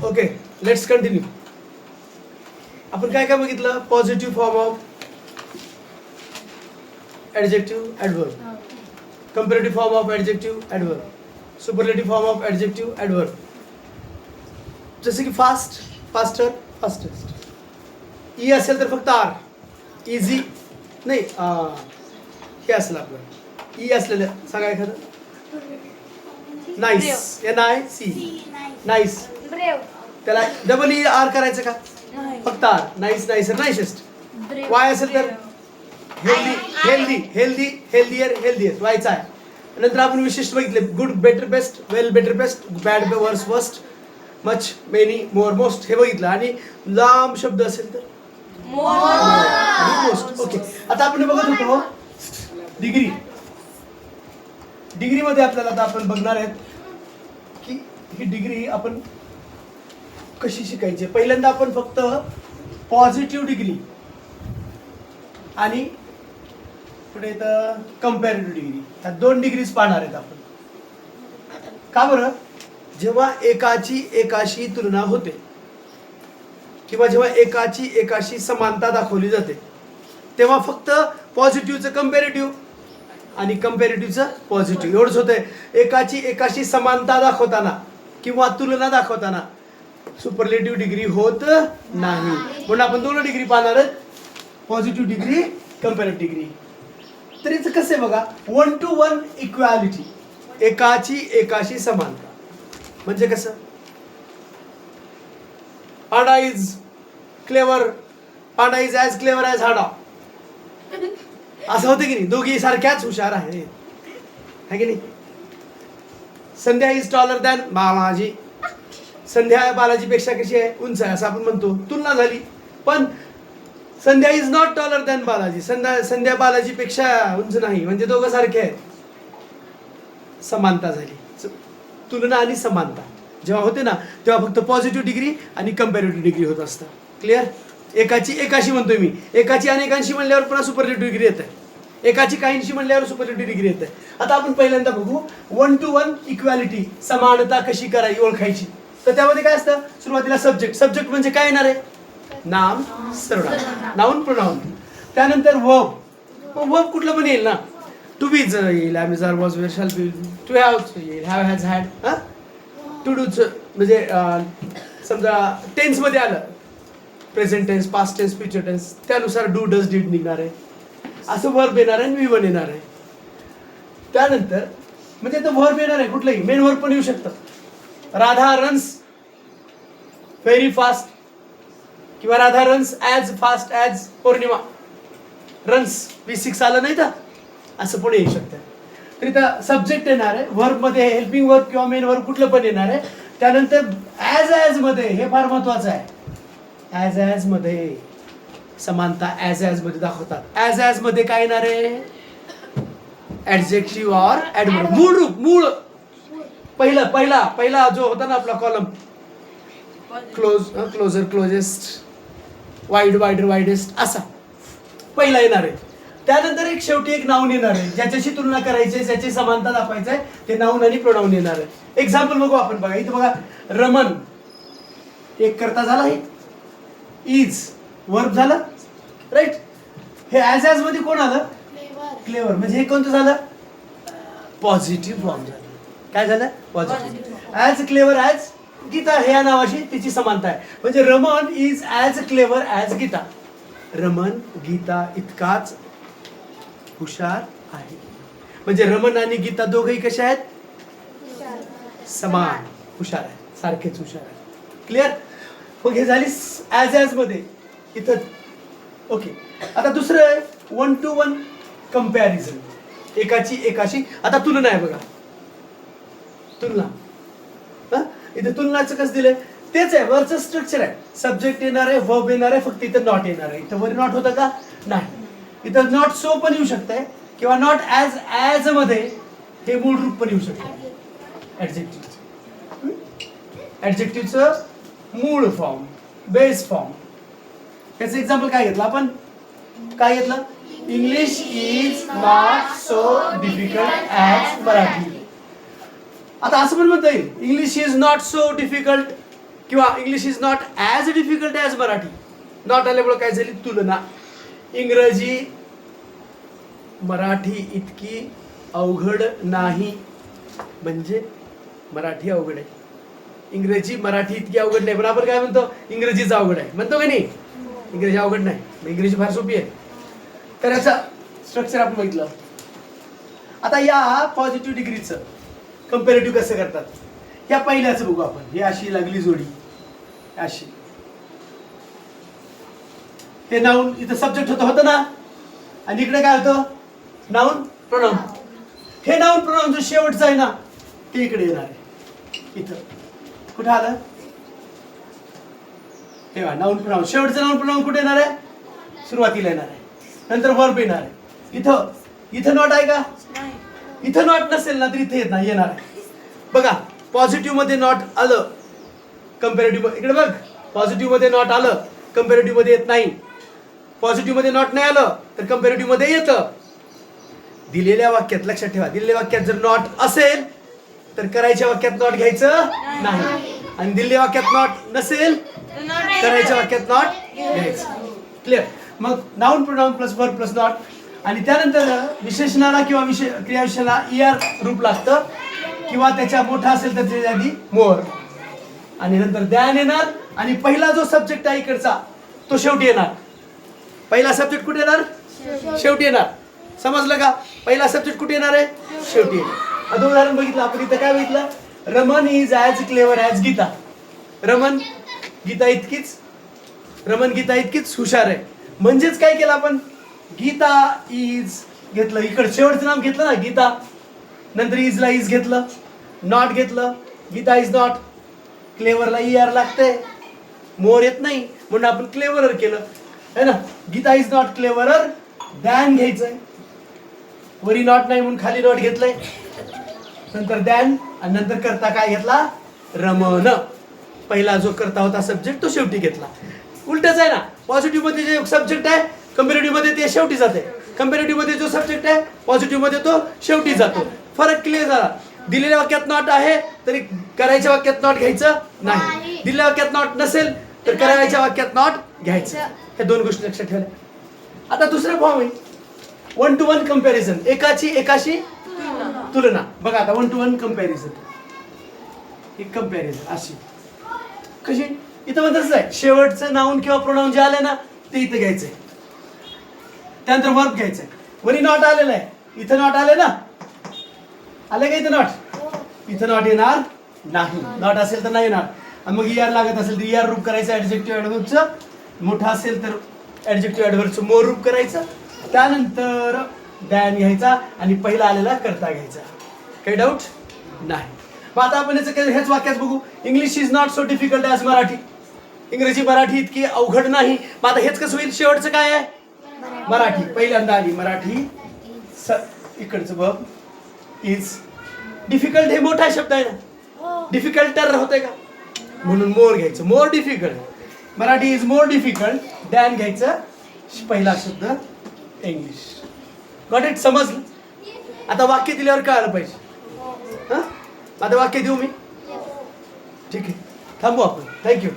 Okay, let's continue. आपण काय काय बघितलं? Positive form of adjective adverb, comparative form of adjective adverb, superlative form of adjective adverb. जसे की फास्ट, फास्टर, फास्टेस्ट. ई असेल तर फक्त आर. इझी नाही, हे असेल आपलं. ई असलेलं सांगा एखादं. Nice, NIC, nice. त्याला डबल ई आर करायचं का? फक्त R. Nice, nicer, nicest. Y असेल तर healthy, healthy, healthy, healthier, healthier. वायचा आहे. नंतर आपण विशिष्ट बघितले. Good, better, best, well, better, best, bad, worse, worst, much, many, more, most हे बघितलं. आणि लांब शब्द असेल तर मोस्ट. ओके, आता आपण बघत होतो डिग्री. डिग्री मध्ये आपल्याला आता आपण बघणार आहेत की ही डिग्री आपण कशी शिकायची. पहिल्यांदा आपण फक्त पॉझिटिव्ह डिग्री आणि पुढे तर कंपॅरेटिव्ह डिग्री, ह्या 2 डिग्रीज पाहणार आहेत आपण. का बरं? जेव्हा एकाची एकाशी तुलना होते किंवा जेव्हा एकाची एकाशी समानता दाखवली जाते तेव्हा फक्त पॉझिटिव्हचं कंपॅरेटिव्ह आणि कंपॅरेटिव्हचं पॉझिटिव्ह एवढंच होतंय. एकाची एकाशी समानता दाखवताना किंवा तुलना दाखवताना सुपरलेटिव्ह डिग्री होत नाही. म्हणून आपण 2 डिग्री पाहणार आहेत, पॉझिटिव्ह डिग्री, कंपॅरेटिव्ह डिग्री. तर याचं कसं आहे बघा. 1 to 1 इक्वॅलिटी, एकाची एकाशी समानता म्हणजे कसं? Hada is clever, Hada is as clever as Hada, असं होतं की नाही? दोघी सारख्याच हुशार आहेत, है की नाही? संध्या is taller than Balaji, Sandhya बालाजीपेक्षा कशी आहे? उंच आहे असं आपण म्हणतो, तुलना झाली. पण Sandhya is not taller than Balaji, Sandhya बालाजीपेक्षा उंच नाही, म्हणजे दोघं सारखे आहेत. समानता झाली. तुलना आणि समानता जेव्हा होते ना तेव्हा फक्त पॉझिटिव्ह डिग्री आणि कंपॅरेटिव्ह डिग्री होत असतं. क्लिअर? एकाची एकाशी म्हणतोय मी, एकाची अनेकांशी म्हणल्यावर पुन्हा सुपरलेटिव्ह डिग्री येते, एकाची काहींशी म्हणल्यावर सुपरलेटिव्ह डिग्री येते. आता आपण पहिल्यांदा बघू 1 to 1 इक्वॅलिटी, समानता कशी करायची, ओळखायची. तर त्यामध्ये काय असतं? सुरुवातीला सब्जेक्ट. सब्जेक्ट म्हणजे काय येणार आहे? नाम, सर्वनाम, नाउन, प्रोनाउन. त्यानंतर वर्ब. वर्ब कुठलं पण येईल ना. टू बीच येईल, आम्ही जर was were shall be, to have येईल, हॅव हॅज हॅड. टू डूच म्हणजे समजा टेन्स मध्ये आलं, present tense, past tense, future tense, त्यानुसार डू, डज, डिड निघणार आहे. असं वर्ब येणार आहे आणि V1 येणार आहे. त्यानंतर म्हणजे तो वर्ब येणार आहे कुठलंही, मेन वर्ब पण येऊ शकतं. राधा रन्स व्हेरी फास्ट किंवा Radha runs as fast as Purnima. Runs V6 आलं नाही तर असं पण येऊ शकतं. तर इथं सब्जेक्ट येणार आहे. वर्ब मध्ये हेल्पिंग वर्ब किंवा मेन वर्ब कुठलं पण येणार आहे. त्यानंतर ॲज मध्ये, हे फार महत्वाचं आहे, ॲज मध्ये समानता ॲज मध्ये दाखवतात. ॲज मध्ये काय येणार आहे? Adjective or adverb. मूळ रूप, मूळ पहिला जो होता ना आपला column, closer, closest, wide, wider, widest, असा पहिला येणार आहे. त्यानंतर एक शेवटी एक नाऊन येणार आहे, ज्याच्याशी तुलना करायची, ज्याची समानता दाखवायचं आहे, ते नाऊन आणि प्रोनाऊन येणार आहे. एक्झाम्पल बघू आपण. बघा इथं बघा, रमन एक करता झाला, हे इज वर्ब झालं, राईट. हे ॲज मध्ये कोण आलं? क्लेवर. म्हणजे हे कोणतं झालं? पॉझिटिव्ह फॉर्म झालं. काय झालं? Positive. As clever as Geeta, ह्या नावाशी तिची समानता आहे. म्हणजे Raman is as clever as Geeta. Raman Geeta इतकाच हुशार आहे. म्हणजे रमन आणि गीता दोघंही कशा आहेत? समान हुशार आहेत, सारखेच हुशार आहेत. क्लिअर? मग हे झाली ॲज मध्ये इथं. ओके, आता दुसरं आहे 1 to 1 कंपॅरिझन, एकाची एकाशी. आता तुलना आहे बघा, तुलना. इथे तुलनाचं कसं दिलंय? तेच आहे, वरचं स्ट्रक्चर आहे. सब्जेक्ट येणार आहे, वर्ब येणार आहे, फक्त इथं नॉट येणार आहे. इथं वर नॉट होतं का? नाही. इथं नॉट सो पण येऊ शकतंय किंवा नॉट ॲज मध्ये हे मूळ रूप पण येऊ शकतं. ॲडजेक्टिव्हचं मूळ फॉर्म, बेस फॉर्म. याचं एक्झाम्पल काय घेतलं आपण? काय घेतलं? English is not so difficult as Marathi. आता असं पण म्हणता येईल, English is not so difficult किंवा English is not as difficult as Marathi. Not आल्यामुळे काय झाली तुलना. इंग्रजी मराठी इतकी अवघड नाही, म्हणजे मराठी अवघड आहे. इंग्रजी मराठी इतकी अवघड नाही, पण आपण काय म्हणतो इंग्रजीच अवघड आहे म्हणतो का नाही. इंग्रजी अवघड नाही, इंग्रजी फार सोपी आहे. तर याचा स्ट्रक्चर आपण बघितलं. आता या पॉझिटिव्ह डिग्रीचं कंपॅरेटिव्ह कसं करतात ह्या पहिल्याच बघू आपण. ही अशी लागली जोडी अशी, हे नाऊन इथं सब्जेक्ट होतं ना, आणि इकडे काय होतं नाऊन प्रोनाऊन. हे नाऊन प्रोनाऊन जो शेवटचं आहे ना ते इकडे येणार आहे. इथं कुठं आलं तेव्हा नाऊन प्रोनाऊन. शेवटचं नाऊन प्रोनाऊन कुठे येणार आहे, सुरुवातीला येणार आहे, नंतर वर्ब येणार आहे. इथं नॉट आहे का, इथं नॉट नसेल ना तर इथे येणार आहे. बघा पॉझिटिव्ह मध्ये नॉट आलं, कंपॅरेटिव्ह इकडे बघ, पॉझिटिव्ह मध्ये नॉट आलं कंपॅरेटिव्ह मध्ये येत नाही. पॉझिटिव्ह मध्ये नॉट नाही आलं तर कंपॅरेटिव्ह मध्ये येतं. दिलेल्या वाक्यात लक्षात ठेवा, दिलेल्या वाक्यात जर नॉट असेल तर करायच्या वाक्यात नॉट घ्यायचं नाही, आणि दिलेल्या वाक्यात नॉट नसेल करायच्या वाक्यात नॉट घ्यायचं. क्लिअर. मग noun pronoun plus verb plus not, आणि त्यानंतर विशेषणाला किंवा क्रियाविशेषणाला ER रूप लागतं, किंवा त्याच्या मोठा असेल तर त्याच्या आधी मोर, आणि नंतर द्यान येणार, आणि पहिला जो सब्जेक्ट आहे इकडचा तो शेवटी येणार. पहिला सब्जेक्ट कुठे येणार, शेवटी येणार. समजलं का, पहिला सब्जेक्ट कुठे येणार आहे, शेवटी येणार. आता उदाहरण बघितलं आपण, इथं काय बघितलं, Raman is as clever as Geeta. Raman Geeta इतकीच हुशार आहे. म्हणजेच काय केलं आपण, गीता इज घेतलं, इकडे शेवटचं नाम घेतलं ना गीता, नंतर इजला इज घेतलं, नॉट घेतलं, गीता इज नॉट. क्लेवरला ER लागतंय, मोर येत नाही म्हणून आपण क्लेवरर केलं है ना. Geeta is not cleverer, than घ्यायचंय, वरी नॉट नाही म्हणून खाली नॉट घेतलंय, नंतर दॅन, आणि नंतर करता काय घेतला, रमन. पहिला जो करता होता सब्जेक्ट तो शेवटी घेतला. उलटच आहे ना, पॉझिटिव्ह मध्ये जे सब्जेक्ट आहे कंपॅरेटिव्ह मध्ये ते शेवटी जाते, कंपॅरेटिव्ह मध्ये जो सब्जेक्ट आहे पॉझिटिव्ह मध्ये तो शेवटी जातो. फरक क्लिअर झाला. दिलेल्या वाक्यात नॉट आहे तरी करायच्या वाक्यात नॉट घ्यायचं नाही, दिलेल्या वाक्यात नॉट नसेल तर करायच्या वाक्यात नॉट घ्यायचं. हे दोन गोष्टी लक्षात ठेवल्या. आता दुसरा फॉर्म आहे 1 to 1 कंपॅरिझन, एकाशी तुलना. बघा आता 1 to 1 कंपॅरिझन, एक कंपॅरिझन अशी कशी, इथं म्हणतच आहे शेवटचं नाऊन किंवा प्रोनाऊन जे आले ना ते इथं घ्यायचंय, त्यानंतर वर्ब घ्यायचंय. वरी नॉट आलेलं आहे, इथं नॉट आले ना, आले का इथं नॉट, इथं नॉट येणार नाही, नॉट असेल तर नाही येणार. आणि मग ER लागत असेल तर ER रूप करायचं ऍडजेक्टिव्ह ऍडव्हर्बचं, मोठा असेल तर ऍडजेक्टिव्ह ऍडव्हर्बचं मोर रूप करायचं, त्यानंतर दॅन घ्यायचा, आणि पहिला आलेला करता घ्यायचा. काही डाऊट नाही. मग आता आपण ह्याच वाक्यात बघू, English is not so difficult as Marathi. इंग्रजी मराठी इतकी अवघड नाही. मग आता हेच कसं होईल, शेवटचं काय आहे, मराठी पहिल्यांदा आली, मराठी इकडचं बघ इज. डिफिकल्ट हे मोठा शब्द आहे ना, डिफिकल्टर होतंय का, म्हणून मोर घ्यायचं, more difficult. Marathi is more difficult, than घ्यायचं पहिला शब्द इंग्लिश. गॉट इट, समजलं. आता वाक्य दिल्यावर कळालं पाहिजे. हां आता वाक्य देऊ मी, ठीक आहे, थांबू आपण. थँक्यू.